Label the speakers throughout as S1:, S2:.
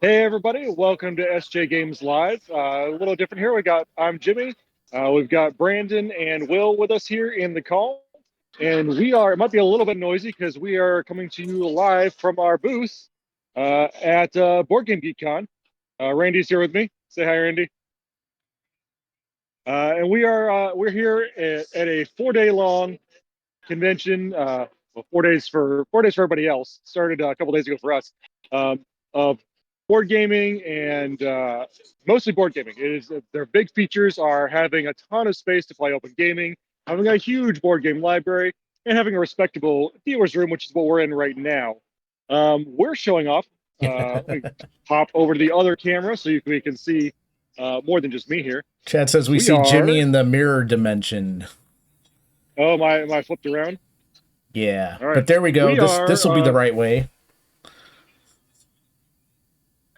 S1: Hey everybody, welcome to SJGames Live. A little different here. I'm Jimmy. We've got Brandon and Will with us here in the call, and it might be a little bit noisy because we are coming to you live from our booth at BoardGameGeek Con. Randy's here with me. Say hi, Randy. And we're here at a 4 day long convention. Well, 4 days for everybody else. Started a couple days ago for us. Of board gaming and mostly board gaming. It is their big features are having a ton of space to play open gaming, having a huge board game library, and having a respectable dealer's room, which is what we're in right now. We're showing off. Let me pop over to the other camera so we can see more than just me here.
S2: Chad says we see Jimmy in the mirror dimension.
S1: Oh, my flipped around.
S2: Yeah,
S1: all right.
S2: But there we go. This will be the right way.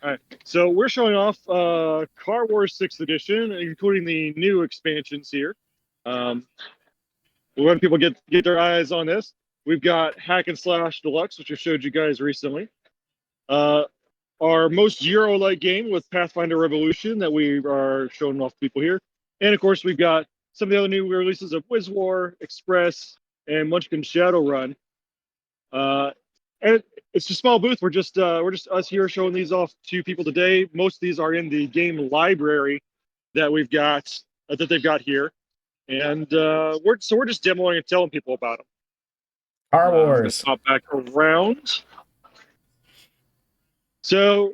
S1: All right, so we're showing off Car Wars 6th Edition, including the new expansions here. When people get their eyes on this, we've got Hack and Slash Deluxe, which I showed you guys recently. Our most Euro-like game with Pathfinder Revolution that we are showing off to people here. And of course, we've got some of the other new releases of Wiz War, Express, and Munchkin Shadowrun. And it's a small booth. We're just us here showing these off to people today. Most of these are in the game library that we've got that they've got here, and we're just demoing and telling people about them.
S2: Car Wars.
S1: Pop back around. So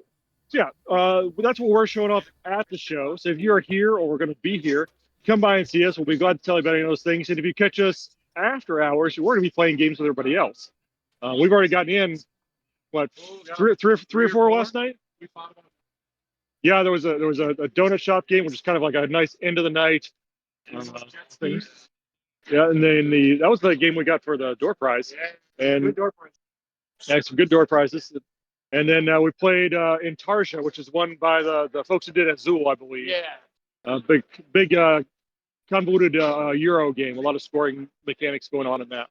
S1: yeah, that's what we're showing off at the show. So if you're here or we're going to be here, come by and see us. We'll be glad to tell you about any of those things. And if you catch us after hours, we're going to be playing games with everybody else. We've already gotten in, what, three or four last night? Yeah, there was a donut shop game, which is kind of like a nice end of the night thing. Yeah, and then that was the game we got for the door prize, and yeah, some good door prizes. And then we played Intarsia, which is won by the folks who did Azul, I believe. Yeah. Big convoluted Euro game. A lot of scoring mechanics going on in that.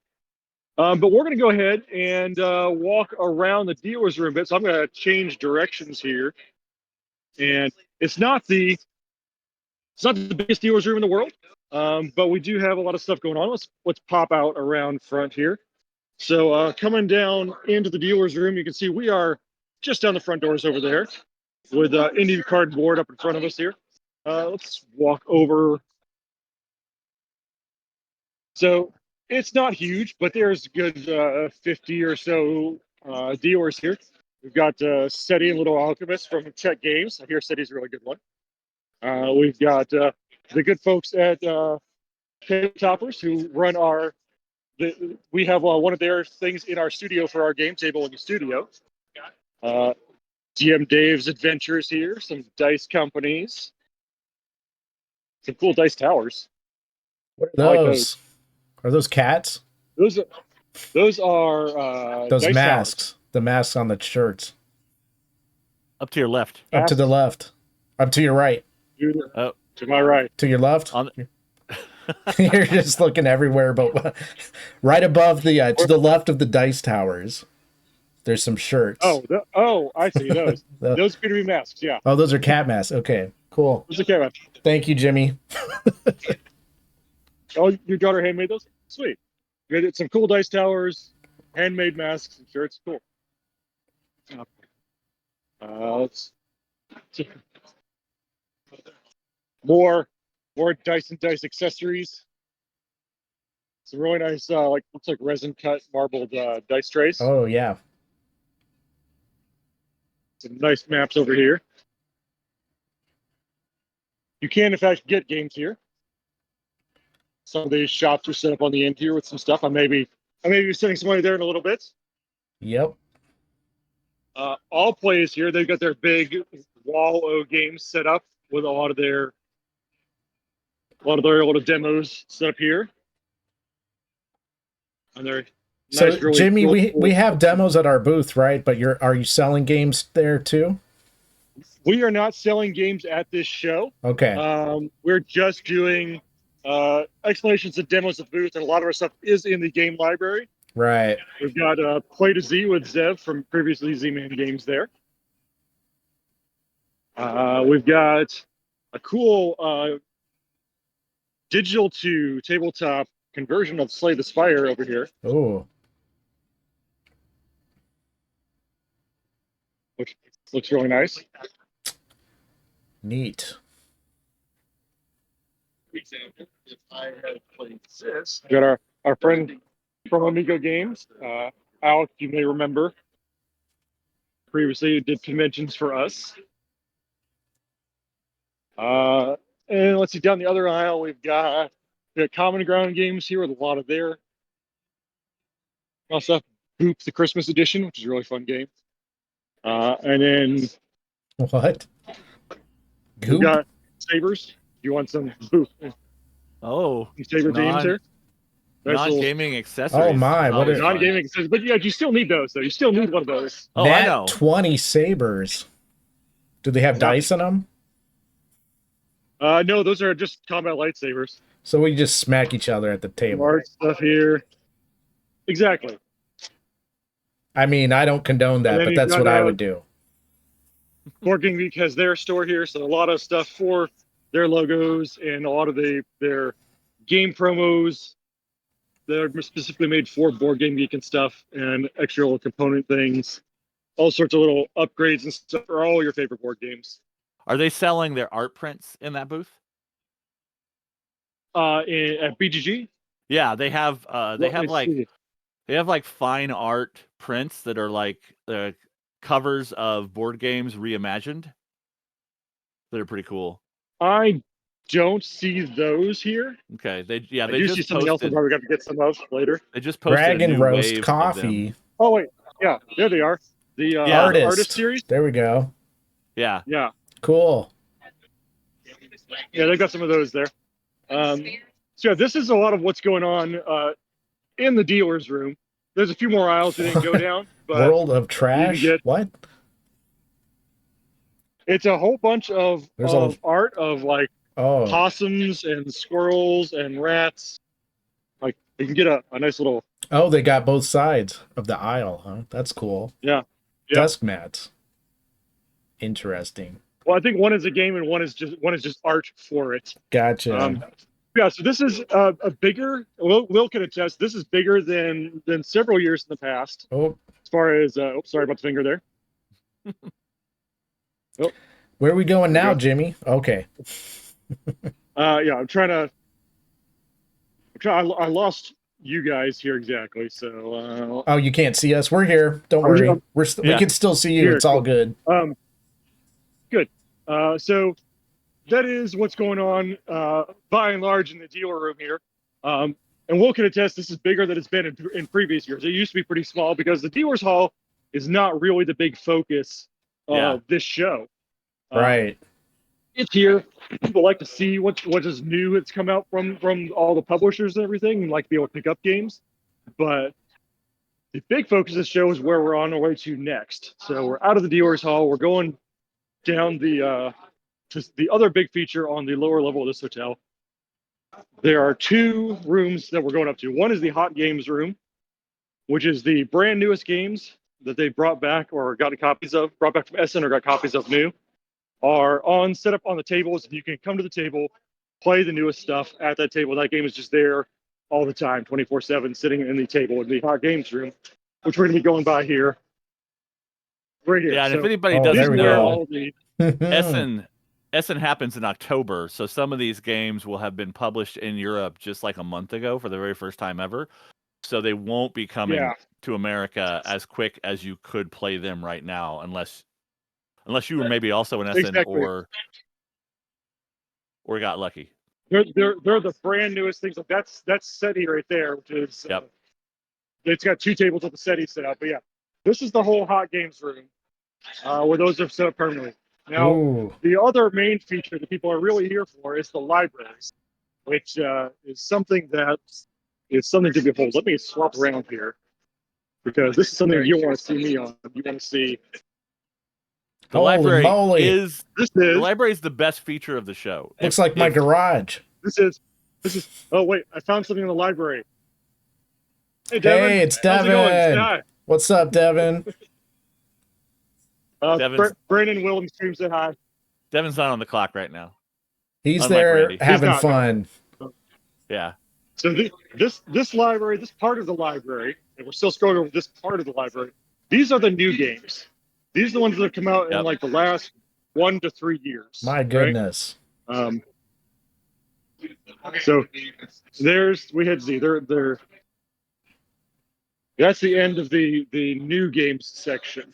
S1: But we're going to go ahead and walk around the dealer's room a bit. So I'm going to change directions here. And it's not the biggest dealer's room in the world, but we do have a lot of stuff going on. Let's pop out around front here. So coming down into the dealer's room, you can see we are just down the front doors over there with Indian cardboard up in front of us here. Let's walk over. So it's not huge, but there's a good 50 or so dealers here. We've got SETI and Little Alchemist from SJGames. I hear SETI's a really good one. We've got the good folks at Toppers who run we have one of their things in our studio for our game table in the studio. GM Dave's Adventures here, some dice companies, some cool dice towers.
S2: What are those? Like those. Are those cats?
S1: Those are
S2: those
S1: dice
S2: masks.
S1: Towers.
S2: The masks on the shirts.
S3: Up to your left.
S2: Up to the left. Up to your right.
S1: To my right.
S2: To your left. You're just looking everywhere, but right above the to the left of the dice towers, there's some shirts.
S1: Oh, I see those. Those appear to be masks. Yeah.
S2: Oh, those are cat masks. Okay, cool.
S1: Those are cat masks.
S2: Thank you, Jimmy.
S1: Oh, your daughter handmade those? Sweet. You did some cool dice towers, handmade masks and shirts. Cool. Let's more dice and dice accessories. Some really nice, looks like resin cut marbled dice trays.
S2: Oh yeah.
S1: Some nice maps over here. You can, in fact, get games here. Some of these shops are set up on the end here with some stuff. I may be sending somebody there in a little bit.
S2: Yep.
S1: All Plays here. They've got their big wall O games set up with a lot of their little demos set up here. And they're
S2: so
S1: nice, really
S2: Jimmy,
S1: cool.
S2: we have demos at our booth, right? But are you selling games there too?
S1: We are not selling games at this show.
S2: Okay.
S1: We're just doing explanations and demos of booth, and a lot of our stuff is in the game library.
S2: Right.
S1: We've got Play to Z with Zev from previously Z-Man Games there. We've got a cool digital to tabletop conversion of Slay the Spire over here,
S2: Oh,
S1: which looks really nice.
S2: neat.
S1: Got our friend from Amigo Games, Alex, you may remember, previously did conventions for us. And let's see, down the other aisle, we've got Common Ground Games here with a lot of their stuff. Goop, the Christmas edition, which is a really fun game. And then
S2: What?
S1: we've
S2: Goop?
S1: got Sabers. You want some Goop?
S3: Oh,
S1: Saber games here? Nice little
S3: non-gaming accessories.
S2: Oh my, what
S3: Always
S2: are-
S3: fun.
S1: non-gaming accessories, but yeah, you still need those though. You still need one of those.
S3: Oh, I
S2: Nat
S3: know.
S2: 20 sabers. Do they have
S1: Yeah.
S2: dice in them?
S1: No, those are just combat lightsabers.
S2: So we just smack each other at the table.
S1: Art stuff here. Exactly.
S2: I mean, I don't condone that,
S1: then
S2: but
S1: you've
S2: that's
S1: got,
S2: what I would do.
S1: BoardGameGeek has their store here, so a lot of stuff for their logos and a lot of their game promos that are specifically made for BoardGameGeek and stuff, and extra little component things, all sorts of little upgrades and stuff for all your favorite board games.
S3: Are they selling their art prints in that booth?
S1: At BGG,
S3: Yeah, they have. They have
S1: let's see.
S3: like fine art prints that are like covers of board games reimagined. That are pretty cool.
S1: I don't see those here.
S3: Okay, they
S1: I
S3: they
S1: do
S3: just
S1: see something else. I'm
S3: posted.
S1: probably got to get some of later.
S3: They just posted a
S2: Dragon
S3: new
S2: roast
S3: wave of
S2: coffee.
S3: them.
S1: Oh wait, yeah, there they are. The
S3: Yeah.
S1: artist series.
S2: There we go.
S3: Yeah,
S1: Yeah,
S2: Cool.
S1: yeah, they've got some of those there. So yeah, this is a lot of what's going on in the dealer's room. There's a few more aisles that didn't go down, but
S2: World of Trash?
S1: get-
S2: What?
S1: it's a whole bunch of
S2: There's a-
S1: art of like
S2: Oh,
S1: possums and squirrels and rats. Like you can get a nice little
S2: oh, they got both sides of the aisle, huh? That's cool.
S1: Yeah.
S2: Desk mats. Interesting.
S1: Well, I think one is a game and one is just art for it.
S2: Gotcha.
S1: Yeah, so this is a bigger. Will can attest. This is bigger than several years in the past.
S2: Oh,
S1: As far as sorry about the finger there.
S2: where are we going now,
S1: Okay.
S2: Jimmy? Okay.
S1: Yeah, I'm trying to. I lost you guys here exactly. So
S2: Oh, you can't see us. We're here. Don't
S1: I'm
S2: worry.
S1: here.
S2: We
S3: Yeah.
S2: can still see you.
S1: Here,
S2: It's all
S1: cool.
S2: good.
S1: Good. So that is what's going on by and large in the dealer room here. And Will can attest this is bigger than it's been in previous years. It used to be pretty small because the dealer's hall is not really the big focus of this show.
S2: Right.
S1: It's here. People like to see what is new that's come out from all the publishers and everything, and like to be able to pick up games. But the big focus of the show is where we're on our way to next. So we're out of the dealer's hall. We're going down to the other big feature on the lower level of this hotel. There are two rooms that we're going up to. One is the hot games room, which is the brand newest games that they brought back or got copies of, brought back from Essen or got copies of new, are on set up on the tables. You can come to the table, play the newest stuff at that table. That game is just there all the time, 24/7, sitting in the table in the hot games room, which we're going to be going by here. Right here.
S3: yeah. And
S1: So
S3: if anybody
S2: Oh,
S1: these
S3: doesn't
S2: there we
S1: are
S3: know,
S2: go.
S1: all the
S3: Essen happens in October, so some of these games will have been published in Europe just like a month ago for the very first time ever. So they won't be coming
S1: Yeah.
S3: to America as quick as you could play them right now, unless you were maybe also in Essen
S1: Exactly.
S3: or got lucky.
S1: They're the brand newest things. Like that's SETI right there, which is
S3: Yep.
S1: It's got two tables with the SETI set up. But yeah, this is the whole hot games room where those are set up permanently. Now
S2: Ooh.
S1: the other main feature that people are really here for is the libraries, which is something to behold. Let me swap around here because this is something you want to see me on. You want to see
S3: The
S2: Holy
S3: library
S2: moly.
S3: is
S1: this
S3: the
S1: is
S3: library is the best feature of the show.
S2: Looks like my garage.
S1: this is. Oh wait, I found something in the library. Hey Devin.
S2: Hey, it's
S1: How's it going?
S2: Devin.
S1: Hi.
S2: What's up, Devin?
S3: Devin's-
S1: Brandon Will and stream said hi.
S3: Devin's not on the clock right now.
S2: He's
S3: Unlike
S2: there
S3: Randy.
S2: having
S1: He's not,
S2: fun.
S3: Yeah.
S1: So this library, this part of the library, and we're still scrolling over this part of the library. These are the new games. These are the ones that have come out in like the last 1 to 3 years.
S2: My goodness.
S1: Right? So we had Z. They're that's the end of the new games section.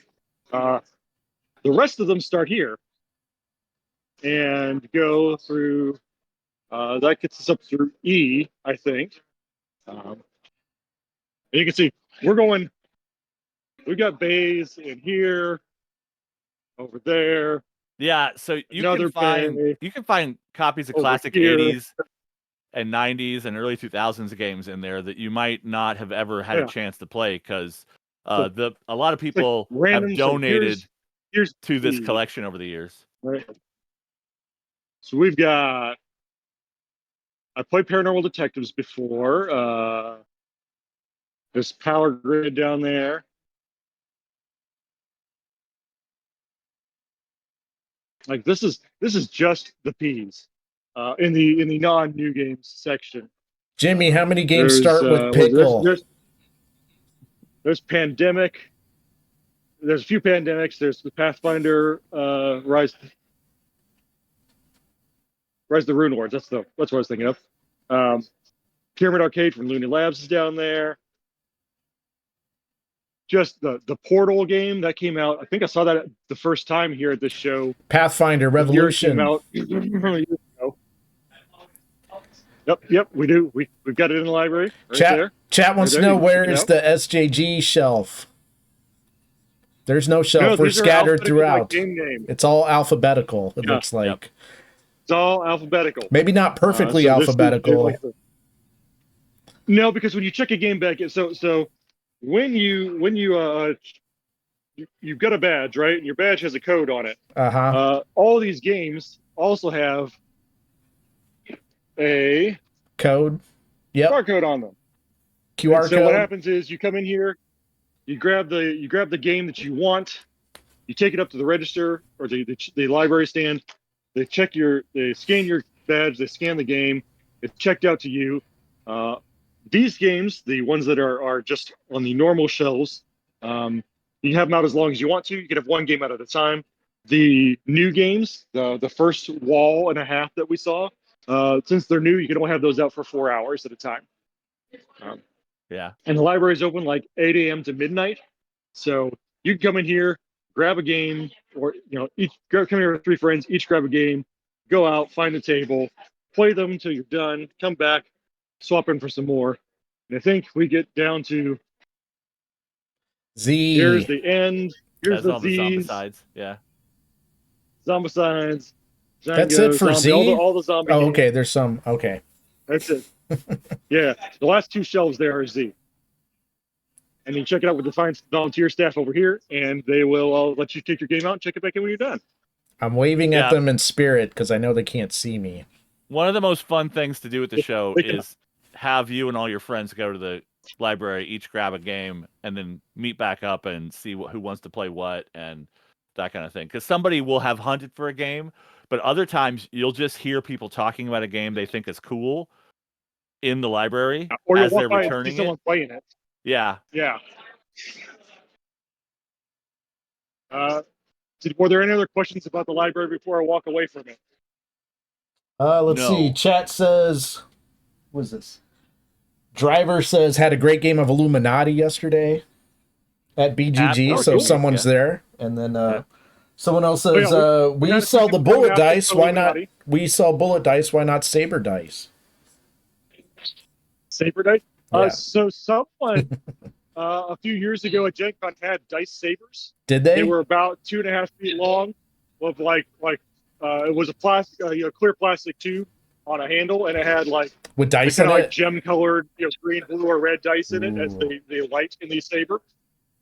S1: The rest of them start here and go through. That gets us up through E, I think. And you can see we're going. We got bays in here, over there.
S3: Yeah, so you
S1: Another
S3: can find copies of
S1: over
S3: classic
S1: here.
S3: 80s and 90s and early 2000s games in there that you might not have ever had a chance to play because a lot of people have donated
S1: here's
S3: to this collection over the years.
S1: Right. So we've got. I played Paranormal Detectives before. There's Power Grid down there. Like this is just the P's in the non-new games section.
S2: Jimmy, how many games start with pickle?
S1: There's Pandemic. There's a few Pandemics. There's the Pathfinder Rise of the Rune Lords. That's what I was thinking of. Pyramid Arcade from Looney Labs is down there. Just the Portal game that came out. I think I saw that the first time here at this show.
S2: Pathfinder Revolution.
S1: Came out years ago. Yep, we do. We've got it in the library.
S2: Chat wants to know where is the SJG shelf. There's no shelf. We're scattered throughout. It's all alphabetical. It looks like.
S1: Yep. It's all alphabetical.
S2: Maybe not perfectly alphabetical.
S1: No, because when you check a game back, so when you've got a badge, right? And your badge has a code on it. All these games also have a
S2: code. Yep.
S1: Barcode on them.
S2: QR code.
S1: So what happens is you come in here, you grab the game that you want, you take it up to the register or the library stand. They scan your badge, they scan the game, it's checked out to you. These games, the ones that are just on the normal shelves, you can have them out as long as you want to. You can have one game out at a time. The new games, the first wall and a half that we saw, since they're new, you can only have those out for 4 hours at a time. And the library is open like 8 a.m. to midnight. So you can come in here, grab a game, or come here with 3 friends, each grab a game, go out, find a table, play them until you're done, come back, swap in for some more. And I think we get down to
S2: Z.
S1: Here's the end. Here's the Z's.
S3: Zombicides. Yeah.
S1: Zombicides. Django,
S2: that's it for Z?
S1: All the zombie games.
S2: Okay, there's some. Okay.
S1: That's it. Yeah. The last 2 shelves there are Z. And you check it out with the fine volunteer staff over here, and they will let you take your game out and check it back in when you're done.
S2: I'm waving at them in spirit because I know they can't see me.
S3: One of the most fun things to do at the show is have you and all your friends go to the library, each grab a game, and then meet back up and see who wants to play what and that kind of thing. Because somebody will have hunted for a game, but other times you'll just hear people talking about a game they think is cool in the library
S1: or
S3: as they're returning
S1: someone playing it.
S3: Yeah.
S1: Yeah. Were there any other questions about the library before I walk away from it?
S2: Let's see. Chat says, what is this? Driver says, had a great game of Illuminati yesterday at BGG, so someone's there. And then someone else says, we sell the bullet dice. Why not? We sell bullet dice. Why not saber dice?
S1: Saber dice?
S2: Yeah.
S1: So someone a few years ago at Gen Con had dice sabers.
S2: Did they?
S1: They were about 2.5 feet long, with like it was a plastic, clear plastic tube on a handle, and it had
S2: with dice in it,
S1: gem colored, green, blue, or red dice in it as they light in the saber.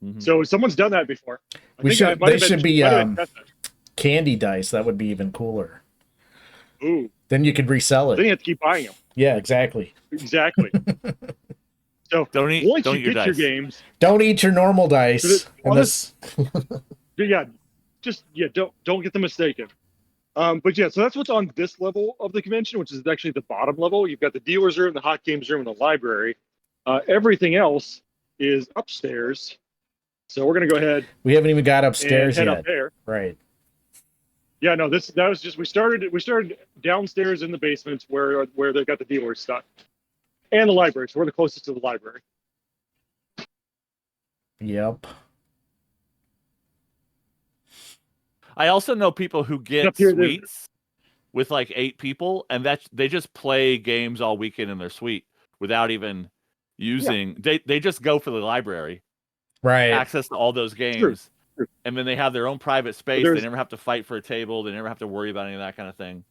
S1: Mm-hmm. So someone's done that before.
S2: They should be candy dice. That would be even cooler.
S1: Ooh.
S2: Then you could resell it.
S1: Then you have to keep buying them.
S2: Yeah, exactly.
S1: Exactly. So
S3: don't eat your
S1: games.
S2: Don't eat your normal dice.
S1: Don't get them mistaken. But yeah, so that's what's on this level of the convention, which is actually the bottom level. You've got the dealer's room, the hot games room, and the library. Everything else is upstairs. So we're gonna go ahead.
S2: We haven't even got upstairs
S1: and head
S2: yet.
S1: up there.
S2: Right.
S1: Yeah, no, that was just we started downstairs in the basement where they've got the dealer stuff. And the library. So we're the closest to the library.
S2: Yep.
S3: I also know people who get suites with like 8 people, and they just play games all weekend in their suite without even using. Yeah. They just go for the library,
S2: right?
S3: Access to all those games,
S1: True.
S3: And then they have their own private space. They never have to fight for a table. They never have to worry about any of that kind of thing.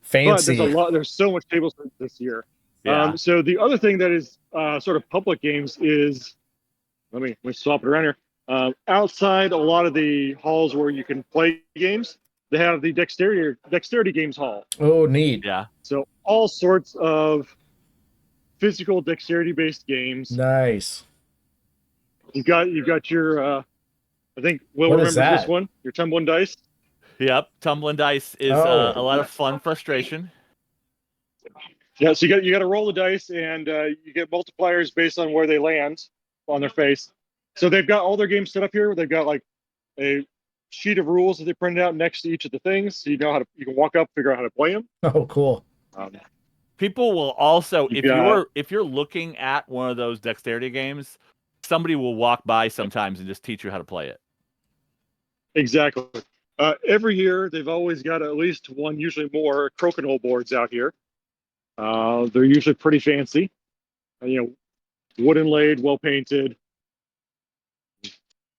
S2: Fancy.
S1: But there's so much table space this year.
S3: Yeah.
S1: So the other thing that is sort of public games is, let me swap it around here. Outside a lot of the halls where you can play games, they have the dexterity games hall.
S2: Oh, neat.
S3: Yeah.
S1: So all sorts of physical dexterity based games.
S2: Nice.
S1: You've got your I think Will remembers this one, your tumbling dice.
S3: Yep, tumbling dice is a lot of fun frustration.
S1: Yeah, so you got to roll the dice, and you get multipliers based on where they land on their face. So they've got all their games set up here. They've got like a sheet of rules that they printed out next to each of the things, so you can walk up, figure out how to play them.
S2: Oh, cool.
S3: People will also, if you're looking at one of those dexterity games, somebody will walk by sometimes and just teach you how to play it.
S1: Exactly. Every year, they've always got at least one, usually more, crokinole boards out here. They're usually pretty fancy. Wood inlaid, well painted.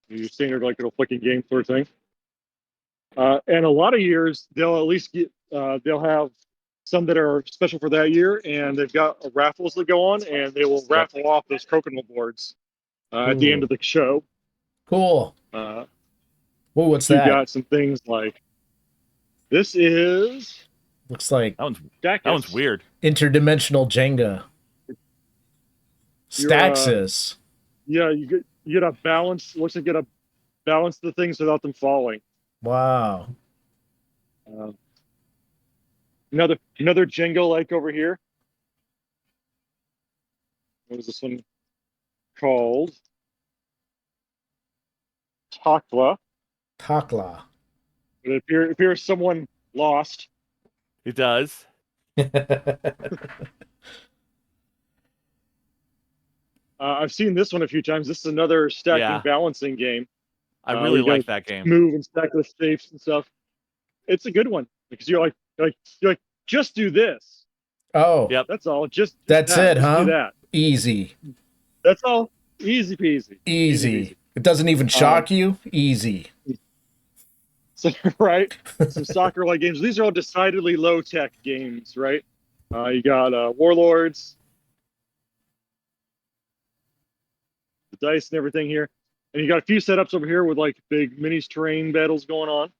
S1: Your standard like little flicking game sort of thing. And a lot of years, they'll at least get they'll have some that are special for that year, and they've got raffles that go on, and they will raffle off those crokinole boards at the end of the show.
S2: Cool. What's that?
S1: You've got some things like this is.
S2: Looks like
S3: that one's weird.
S2: Interdimensional Jenga. Staxis.
S1: Yeah, you get a balance. Looks like you get a balance the things without them falling.
S2: Wow.
S1: Another Jenga like over here. What is this one called? Takla. It appears someone lost.
S3: It does.
S1: I've seen this one a few times. This is another stacking balancing game.
S3: I really like that game.
S1: Move and stack the shapes and stuff. It's a good one because you're like just do this.
S2: Oh,
S1: yep. That's all.
S2: That's it, huh?
S1: Do that.
S2: Easy.
S1: That's all. Easy peasy.
S2: Easy. It doesn't even shock you. Easy.
S1: So, right? Some soccer-like games. These are all decidedly low-tech games, right? You got Warlords, the dice and everything here. And you got a few setups over here with like big minis terrain battles going on.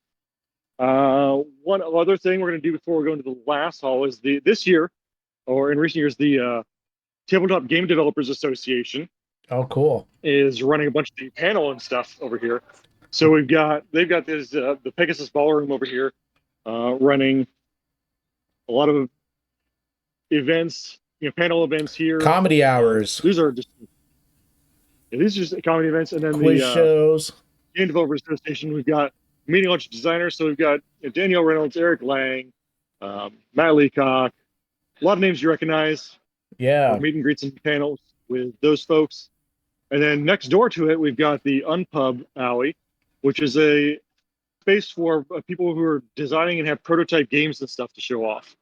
S1: One other thing we're going to do before we go into the last hall is this year, or in recent years, the Tabletop Game Developers Association.
S2: Oh, cool.
S1: Is running a bunch of the panel and stuff over here. So they've got this the Pegasus Ballroom over here, running a lot of events, panel events here.
S2: Comedy hours.
S1: These are just comedy events, and then
S2: quiz shows.
S1: Game Developers Association. We've got meeting a bunch of designers. So we've got Danielle Reynolds, Eric Lang, Matt Leacock, a lot of names you recognize.
S2: Yeah.
S1: Meet and greets and panels with those folks. And then next door to it, we've got the Unpub Alley, which is a space for people who are designing and have prototype games and stuff to show off.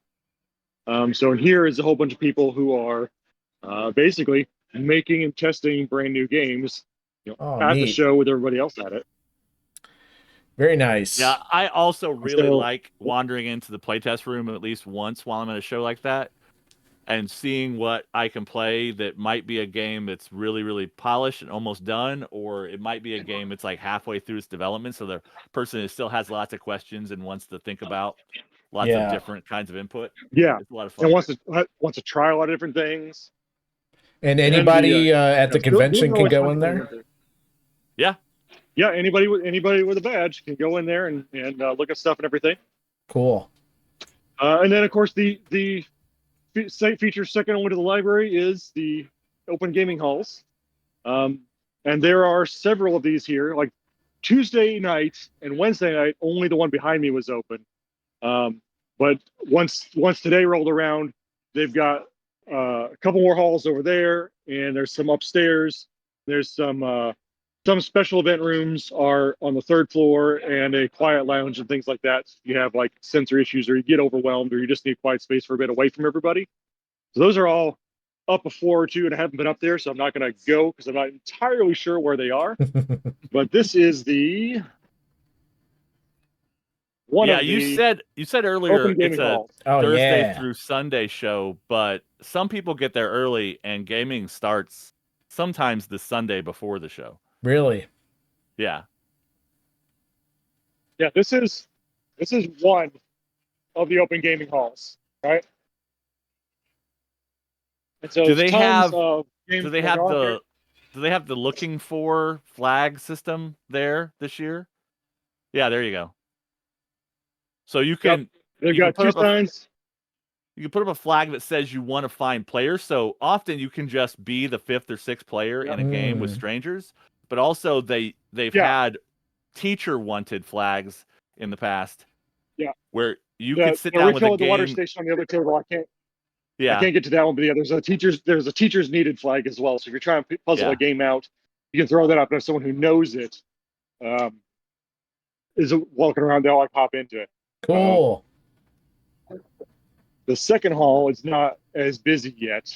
S1: So in here is a whole bunch of people who are basically making and testing brand new games at the show with everybody else at it.
S2: Very nice.
S3: Yeah, I also really like wandering into the playtest room at least once while I'm at a show like that, and seeing what I can play that might be a game that's really, really polished and almost done, or it might be a game that's like halfway through its development, so the person still has lots of questions and wants to think about lots of different kinds of input.
S1: Yeah,
S3: it's a lot of fun.
S1: And wants to try a lot of different things.
S2: And anybody at the convention can go in there?
S3: Yeah.
S1: Yeah, anybody with a badge can go in there and look at stuff and everything.
S2: Cool.
S1: And then, of course, the site features second only to the library is the open gaming halls. And there are several of these here. Like Tuesday night and Wednesday night, only the one behind me was open. But once today rolled around, they've got a couple more halls over there, and there's some upstairs. There's some special event rooms are on the third floor, and a quiet lounge and things like that. You have like sensor issues, or you get overwhelmed, or you just need quiet space for a bit away from everybody. So those are all up a floor or two, and I haven't been up there, so I'm not going to go because I'm not entirely sure where they are. But this is the one.
S3: Yeah,
S1: of
S3: you
S1: the
S3: said earlier it's a Thursday through Sunday show, but some people get there early and gaming starts sometimes the Sunday before the show.
S2: Really?
S3: Yeah.
S1: Yeah, this is one of the open gaming halls, right? And so
S3: do they have
S1: the
S3: looking for flag system there this year? Yeah, there you go. So you can
S1: they've got two signs.
S3: You can put up a flag that says you want to find players. So often you can just be the fifth or sixth player in a game with strangers. But also they've had teacher wanted flags in the past.
S1: Yeah.
S3: Where you could sit down with a game.
S1: The water station on the other table. I can't get to that one, but yeah, there's a teachers needed flag as well. So if you're trying to puzzle a game out, you can throw that up, and if someone who knows it is walking around, they'll like pop into it.
S2: Cool.
S1: The second hall is not as busy yet.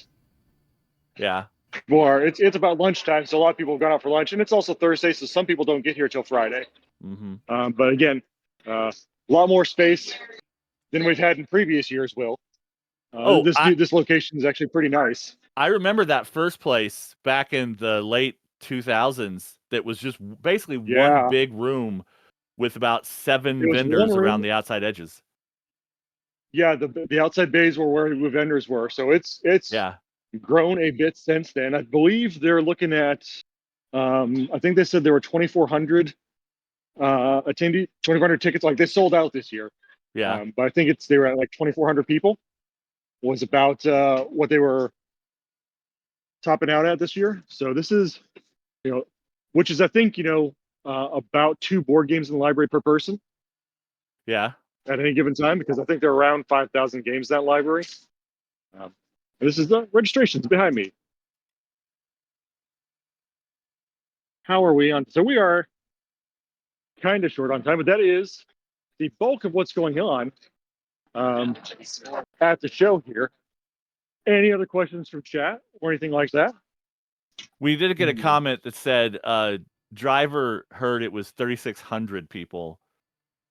S3: Yeah.
S1: More, it's about lunchtime, so a lot of people have gone out for lunch, and it's also Thursday, so some people don't get here till Friday.
S3: Mm-hmm.
S1: But again, a lot more space than we've had in previous years. This location is actually pretty nice.
S3: I remember that first place back in the late 2000s that was just basically one big room with about 7 vendors around the outside edges.
S1: Yeah, the outside bays were where the vendors were. So it's grown a bit since then. I believe they're looking at I think they said there were 2,400 attendees, 2,400 tickets. Like they sold out this year.
S3: Yeah.
S1: But I think they were at like 2,400 people was about what they were topping out at this year. So this is, which is I think, about 2 board games in the library per person.
S3: Yeah.
S1: At any given time, because I think there are around 5,000 games in that library. This is the registrations behind me. How are we on? So we are kind of short on time, but that is the bulk of what's going on at the show here. Any other questions from chat or anything like that?
S3: We did get a comment that said Driver heard it was 3,600 people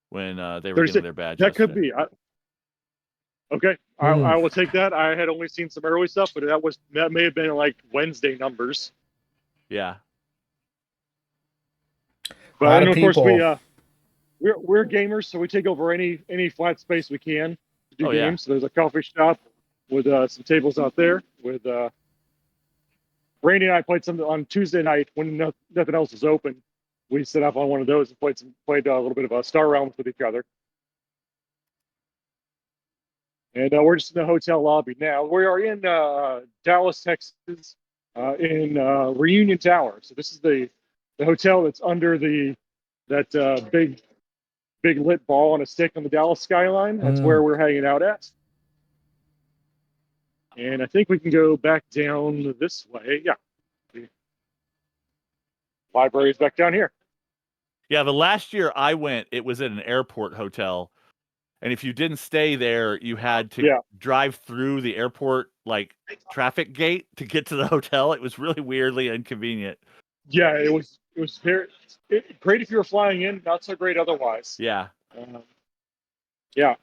S3: when they were getting their badge.
S1: That could be. Okay, I will take that. I had only seen some early stuff, but that may have been like Wednesday numbers.
S3: Yeah.
S1: But of course we're gamers, so we take over any flat space we can to do games. Yeah. So there's a coffee shop with some tables out there. With Randy and I played some on Tuesday night when nothing else was open. We set up on one of those and played a little bit of a Star Realms with each other. And we're just in the hotel lobby now. We are in Dallas, Texas, in Reunion Tower. So this is the hotel that's under that big lit ball on a stick on the Dallas skyline. That's where we're hanging out at. And I think we can go back down this way. Yeah. The library is back down here.
S3: Yeah, the last year I went, it was at an airport hotel. And if you didn't stay there, you had to drive through the airport traffic gate to get to the hotel. It was really weirdly inconvenient.
S1: Yeah, it was very great if you were flying in, not so great otherwise.
S3: Yeah.
S1: Yeah.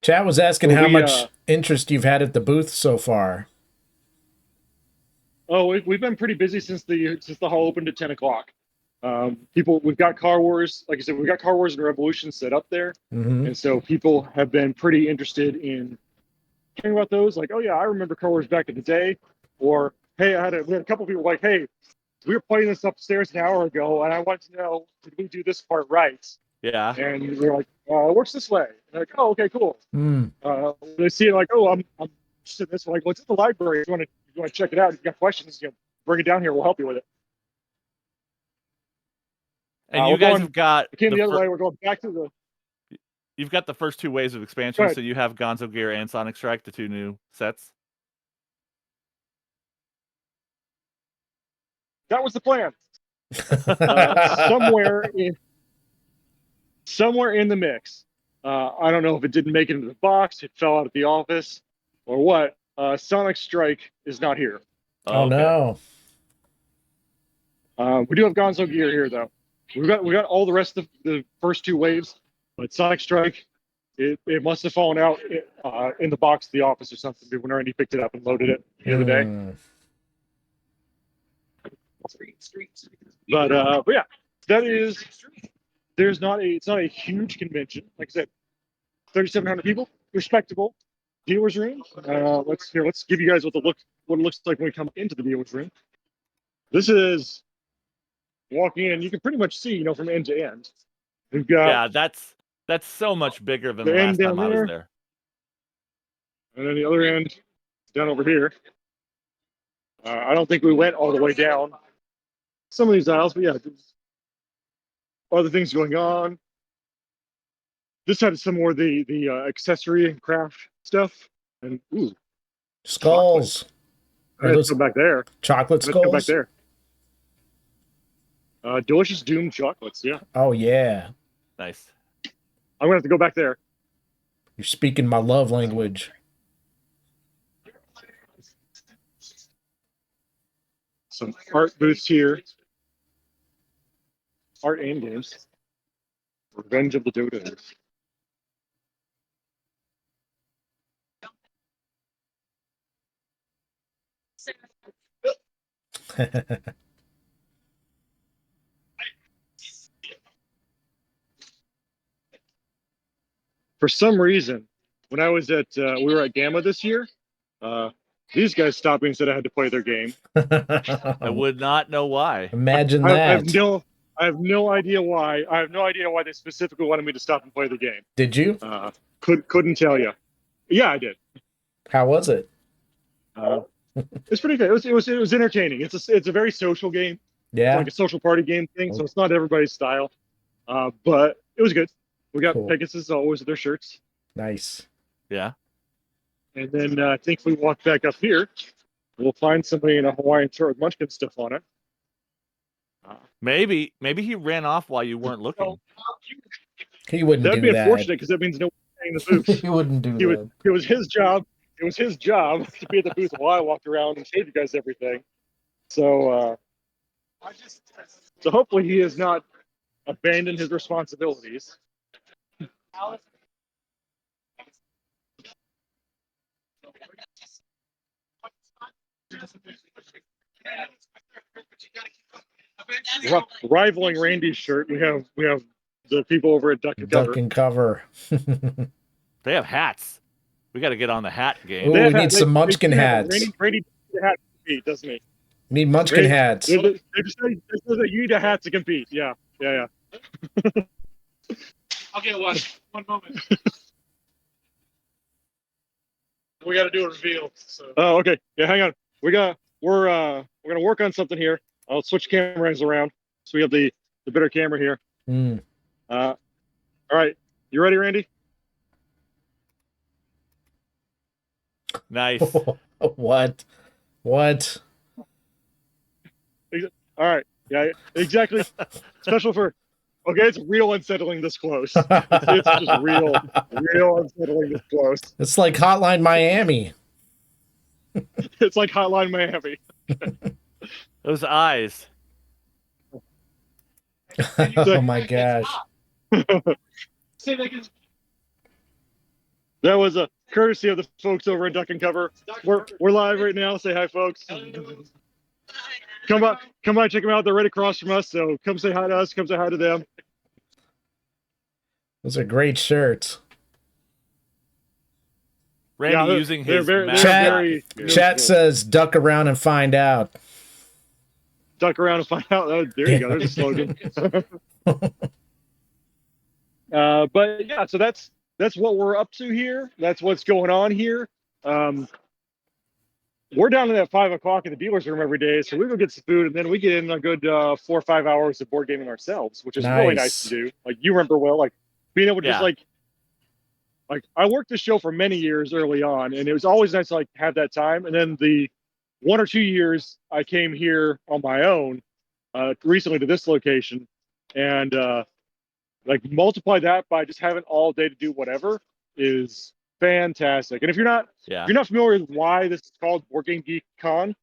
S2: Chat was asking how much interest you've had at the booth so far.
S1: Oh, we've been pretty busy since the hall opened at 10 o'clock. We've got Car Wars, like I said, we've got Car Wars and Revolution set up there. And so people have been pretty interested in hearing about those. Like, oh yeah, I remember Car Wars back in the day. Or, hey, we had a couple people like, hey, we were playing this upstairs an hour ago, and I wanted to know, did we do this part right?
S3: Yeah.
S1: And we were like, it works this way. And they're like, oh, okay, cool. They see it like, oh, I'm interested in this. We're like, well, it's at the library. If you want to check it out, if you got questions, bring it down here. We'll help you with it.
S3: And you guys have got
S1: came the other way. We're going back to the.
S3: You've got the first 2 waves of expansion, so you have Gonzo Gear and Sonic Strike, the 2 new sets.
S1: That was the plan. Somewhere in the mix. I don't know if it didn't make it into the box, it fell out of the office, or what. Sonic Strike is not here.
S2: Oh no.
S1: We do have Gonzo Gear here though. We got all the rest of the first 2 waves, but Sonic Strike, it must have fallen out in the box of the office or something when Randy picked it up and loaded it the other day. But yeah, that is. It's not a huge convention. Like I said, 3,700 people, respectable dealer's room. Let's give you guys what it looks like when we come into the dealer's room. This is walking in. You can pretty much see, from end to end. We've got
S3: that's so much bigger than the last time I was there.
S1: And then the other end down over here. I don't think we went all the way down some of these aisles, but yeah, other things going on. This side is some more the accessory and craft stuff, and
S2: skulls.
S1: Let's go back there.
S2: Chocolate skulls.
S1: Go back there. Delicious Doom chocolates. Yeah.
S2: Oh yeah.
S3: Nice.
S1: I'm gonna have to go back there.
S2: You're speaking my love language.
S1: Some art booths here. Art and games. Revenge of the Dodos. For some reason, when I was we were at Gamma this year, these guys stopped me and said I had to play their game.
S3: I would not know why.
S2: Imagine that.
S1: I have no idea why. I have no idea why they specifically wanted me to stop and play the game.
S2: Did you?
S1: Couldn't tell you. Yeah, I did.
S2: How was it?
S1: It's pretty good. It was entertaining. It's a very social game.
S2: Yeah.
S1: It's like a social party game thing, so it's not everybody's style. But it was good. We got Pegasus always with their shirts.
S2: Nice.
S3: Yeah.
S1: And then I think we walk back up here. We'll find somebody in a Hawaiian shirt with Munchkin stuff on it.
S3: Maybe he ran off while you weren't looking.
S2: He wouldn't do that.
S1: That'd be unfortunate because that means no one in the booth.
S2: He wouldn't do that.
S1: It was his job. It was his job to be at the booth while I walked around and showed you guys everything. So, so hopefully he has not abandoned his responsibilities. Rivaling Randy's shirt, we have the people over at Duck and Cover.
S3: They have hats. We got to get on the hat game.
S2: Ooh, we need some Munchkin hats.
S1: Randy needs a hat to compete, doesn't he?
S2: We need Munchkin hats.
S1: They just say that you need a hat to compete. Yeah.
S4: I'll get one. One moment.
S1: We got to do a reveal. So. Oh, okay. Yeah, hang on. We're gonna work on something here. I'll switch cameras around so we have the better camera here. All right, you ready, Randy?
S3: Nice.
S2: What?
S1: All right. Yeah, exactly. Special for. Okay, it's real unsettling this close. It's just real unsettling this close.
S2: It's like Hotline Miami.
S1: It's like Hotline Miami.
S3: Those eyes.
S2: Oh my gosh.
S1: That was a courtesy of the folks over at Duck and Cover. We're live right now. Say hi, folks. Come by, check them out. They're right across from us, so come say hi to us. Come say hi to them.
S2: Those are great shirts.
S3: Randy using his
S2: chat says duck around and find out.
S1: duck around and find out. Oh, there you go. There's a slogan. But yeah, so that's what we're up to here. That's what's going on here. We're down at 5 o'clock in the dealer's room every day, so we go get some food, and then we get in a good 4 or 5 hours of board gaming ourselves, which is really nice to do. Like you remember, Will, like being able to just like I worked the show for many years early on, and it was always nice to like have that time. And then the 1 or 2 years I came here on my own recently to this location, and like multiply that by just having all day to do whatever is fantastic. And if you're not familiar with why this is called BoardGameGeek Con,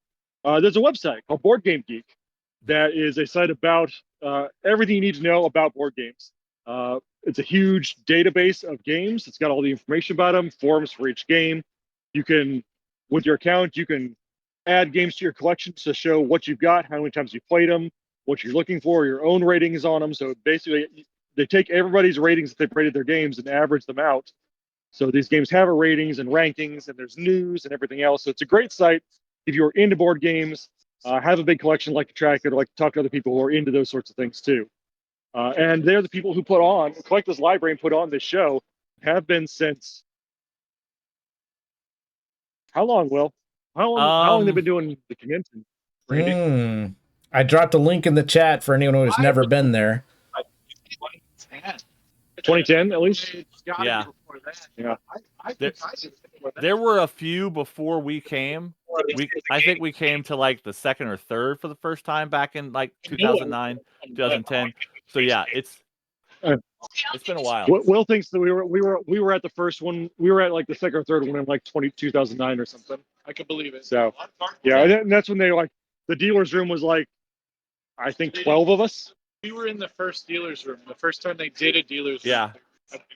S1: there's a website called BoardGameGeek that is a site about everything you need to know about board games. It's a huge database of games. It's got all the information about them, forums for each game. You can, with your account, you can add games to your collection to show what you've got, how many times you played them, what you're looking for, your own ratings on them. So basically, they take everybody's ratings that they've rated their games and average them out. So these games have a ratings and rankings, and there's news and everything else. So it's a great site if you're into board games, have a big collection, like to track it, or like to talk to other people who are into those sorts of things too. And they're the people who collect this library and put on this show, have been since, how long, Will? How long they've been doing the convention?
S2: I dropped a link in the chat for anyone who's never been there.
S1: 2010, at least?
S3: Yeah.
S1: Yeah.
S3: There were a few before we came. I think we came to like the second or third for the first time back in like 2009, 2010. So yeah, it's been a while.
S1: Will thinks that we were at the first one. We were at like the second or third one in like 2009 or something.
S4: I can believe it.
S1: So yeah, and that's when they like the dealer's room was like, I think 12 of us.
S4: We were in the first dealer's room. The first time they did a dealer's room.
S3: Yeah.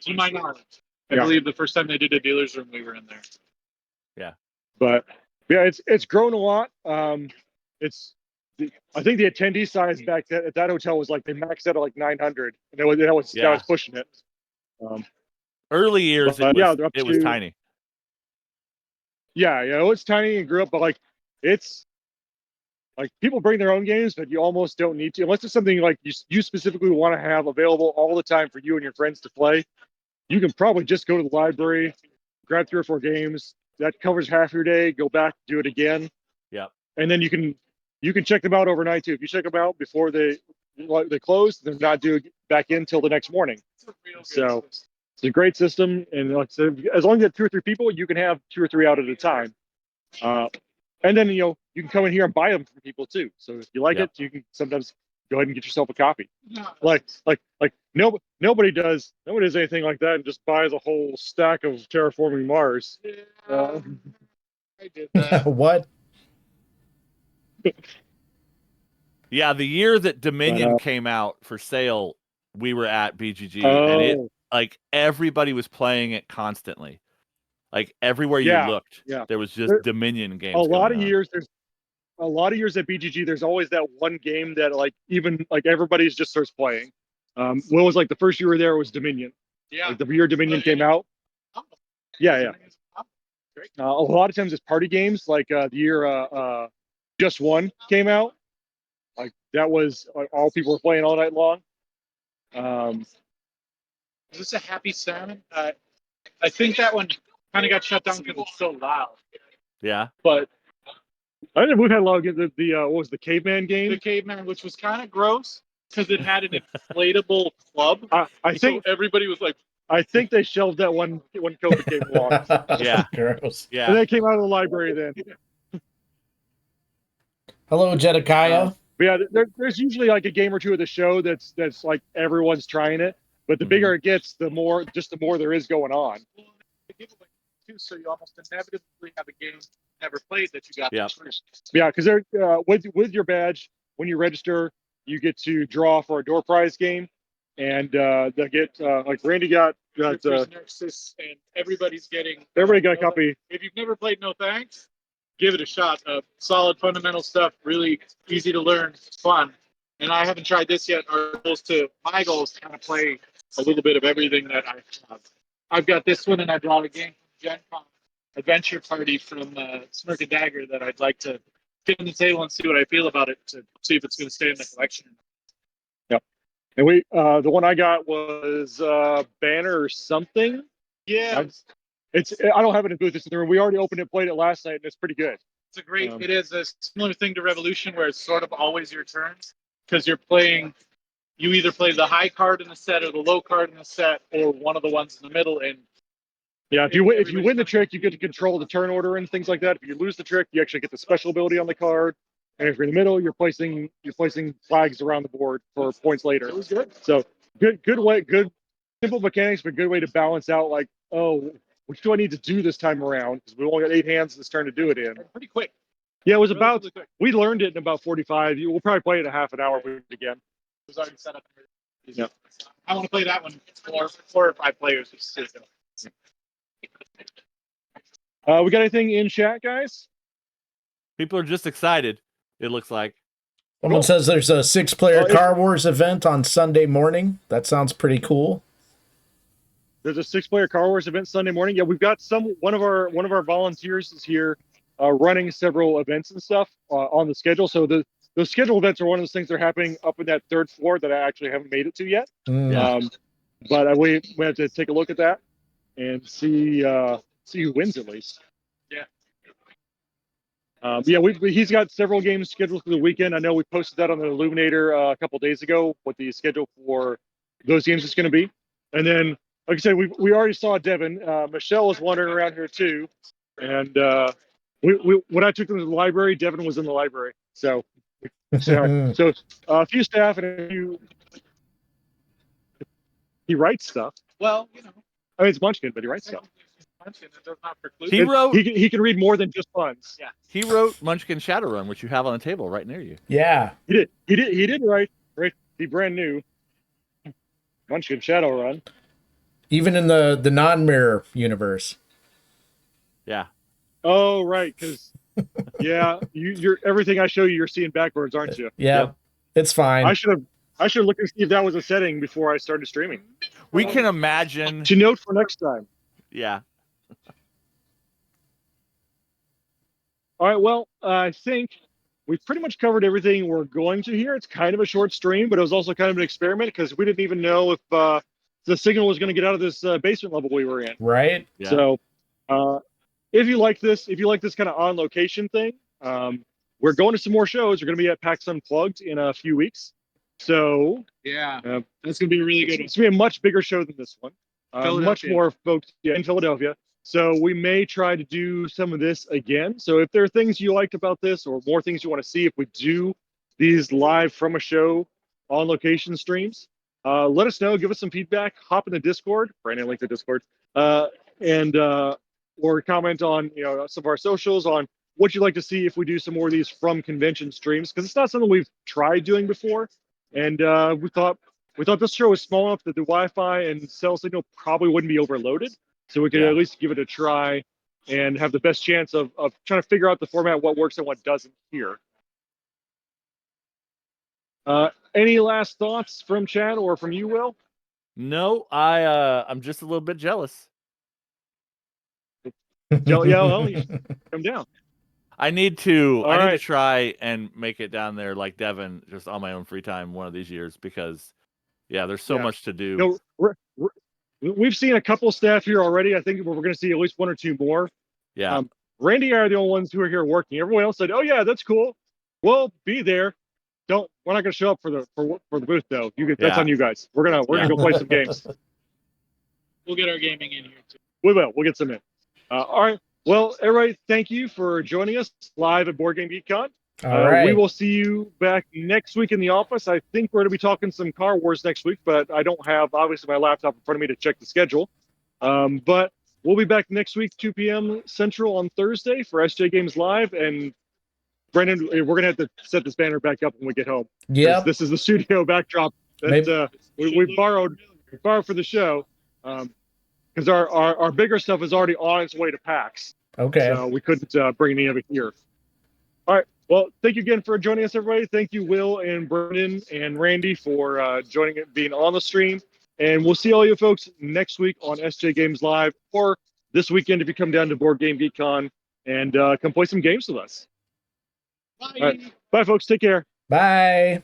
S4: To my knowledge. I believe the first time they did a dealer's room, we were in there.
S3: Yeah.
S1: But yeah, it's grown a lot. I think the attendee size back then at that hotel was like they maxed out at like 900. And that was pushing it.
S3: Early years, it was tiny.
S1: Yeah, it was tiny and grew up, but like it's like people bring their own games, but you almost don't need to unless it's something like you specifically want to have available all the time for you and your friends to play. You can probably just go to the library, grab 3 or 4 games. That covers half your day. Go back, do it again.
S3: Yeah. And
S1: then you can check them out overnight too. If you check them out before they close, they're not due back in till the next morning. So it's a great system. And like I said, as long as you have 2 or 3 people, you can have 2 or 3 out at a time. And then you can come in here and buy them from people too. So if you like it, you can sometimes go ahead and get yourself a copy. Nobody does anything like that and just buys a whole stack of Terraforming Mars.
S4: I did that.
S2: What?
S3: Yeah, the year that Dominion came out for sale, we were at BGG, and it like everybody was playing it constantly. Like everywhere you looked, there was just Dominion games.
S1: A lot of years at BGG, there's always that one game that like even like everybody's just starts playing. What was like the first year we were there was Dominion.
S4: Yeah.
S1: Like the year Dominion came out. Yeah. A lot of times it's party games. Like the year Just One came out. Like that was like all people were playing all night long.
S4: Is this a Happy Salmon? I think that one kind of got shut down because it's so loud.
S3: Yeah.
S1: But I think we've had a lot of the what was the caveman game?
S4: The caveman, which was kind of gross because it had an inflatable club.
S1: I think
S4: everybody was like.
S1: I think they shelved that one when COVID came along.
S3: Yeah.
S2: Gross.
S3: Yeah.
S1: And they came out of the library then.
S2: Hello, Jedediah.
S1: Yeah, there's usually like a game or two of the show that's like everyone's trying it. But the bigger it gets, the more there is going on.
S4: So you almost inevitably have a game you never played that you got.
S1: Yeah, because they're with your badge when you register, you get to draw for a door prize game, and they get like Randy got
S4: Nexus, and everybody
S1: got a copy.
S4: If you've never played No Thanks, give it a shot. Solid fundamental stuff, really easy to learn, fun. And I haven't tried this yet. My goal is to kind of play a little bit of everything that I have. I've got this one, and I brought a game from Gen Con Adventure Party from Smirk and Dagger that I'd like to get on the table and see what I feel about it to see if it's going to stay in the collection.
S1: Yep. And we, the one I got was Banner or something.
S4: Yeah.
S1: I don't have it in booth. It's in the room. We already opened it, played it last night, and it's pretty good.
S4: It's a great. It is a similar thing to Revolution, where it's sort of always your turn because you're playing. You either play the high card in the set or the low card in the set, or one of the ones in the middle. And
S1: yeah, if you win the trick, you get to control the turn order and things like that. If you lose the trick, you actually get the special ability on the card. And if you're in the middle, you're placing flags around the board for points later. It was good. So good way, good simple mechanics, but good way to balance out like, oh, which do I need to do this time around? Because we only got 8 hands this turn to do it in.
S4: Pretty quick.
S1: Yeah, it was about. We learned it in about 45. We'll probably play it in a half an hour again.
S4: It was already set up. Yeah. I want to play that one for 4 or 5 players.
S1: We got anything in chat, guys?
S3: People are just excited. It looks like.
S2: Someone says there's a 6-player Car Wars event on Sunday morning. That sounds pretty cool.
S1: There's a 6-player Car Wars event Sunday morning. Yeah, we've got one of our volunteers is here running several events and stuff on the schedule. So those scheduled events are one of those things that are happening up in that 3rd floor that I actually haven't made it to yet. But we have to take a look at that and see who wins at least.
S4: Yeah.
S1: He's got several games scheduled for the weekend. I know we posted that on the Illuminator a couple days ago, what the schedule for those games is going to be. And then, like I said, we already saw Devin. Michelle was wandering around here too. And when I took them to the library, Devin was in the library. So a few staff and a few. He writes stuff.
S4: Well, you know.
S1: I mean, it's Munchkin, but he writes stuff.
S4: Munchkin, it does not preclude.
S3: He
S1: can read more than just puns.
S4: Yeah.
S3: He wrote Munchkin Shadowrun, which you have on the table right near you.
S2: Yeah.
S1: He did write the brand new Munchkin Shadowrun.
S2: Even in the non-mirror universe.
S3: Yeah.
S1: Oh, right, because yeah, you're everything I show you, you're seeing backwards, aren't you?
S2: Yeah. It's fine.
S1: I should have looked and see if that was a setting before I started streaming.
S3: We can imagine.
S1: To note for next time.
S3: Yeah.
S1: All right, well, I think we've pretty much covered everything we're going to here. It's kind of a short stream, but it was also kind of an experiment because we didn't even know if the signal was going to get out of this basement level we were in.
S2: Right.
S3: Yeah.
S1: So if you like this kind of on location thing, we're going to some more shows. We're going to be at PAX Unplugged in a few weeks. So
S4: yeah, that's going to be really good.
S1: It's going to be a much bigger show than this one. Much more folks in Philadelphia. So we may try to do some of this again. So if there are things you liked about this or more things you want to see, if we do these live from a show on location streams, let us know. Give us some feedback. Hop in the Discord. Brandon linked the Discord. And or comment on some of our socials on what you'd like to see if we do some more of these from convention streams, because it's not something we've tried doing before. And we thought this show was small enough that the Wi-Fi and cell signal probably wouldn't be overloaded. So we could at least give it a try and have the best chance of trying to figure out the format, what works and what doesn't here. Any last thoughts from Chad or from you, Will?
S3: No, I'm just a little bit jealous.
S1: Well, come down.
S3: I need to try and make it down there like Devin, just on my own free time one of these years, because there's so much to do.
S1: We've seen a couple staff here already. I think we're going to see at least 1 or 2 more.
S3: Yeah.
S1: Randy and I are the only ones who are here working. Everyone else said, "Oh yeah, that's cool. We'll be there." We're not going to show up for the booth though. That's on you guys. We're gonna go play some games.
S4: We'll get our gaming in here too.
S1: We will. We'll get some in. All right. Well, everybody, thank you for joining us live at BoardGameGeek.CON.
S2: All right.
S1: We will see you back next week in the office. I think we're going to be talking some Car Wars next week, but I don't have, obviously, my laptop in front of me to check the schedule. But we'll be back next week, 2 p.m. Central on Thursday for SJGames Live. And Brendan, we're going to have to set this banner back up when we get home.
S2: Yeah.
S1: This is the studio backdrop that we borrowed for the show. Because our bigger stuff is already on its way to PAX.
S2: Okay.
S1: So we couldn't bring any of it here. All right. Well, thank you again for joining us, everybody. Thank you, Will and Brendan and Randy, for joining it, being on the stream. And we'll see all you folks next week on SJGames Live, or this weekend if you come down to BoardGameGeek Con and come play some games with us.
S4: Bye.
S1: All right. Bye, folks. Take care.
S2: Bye.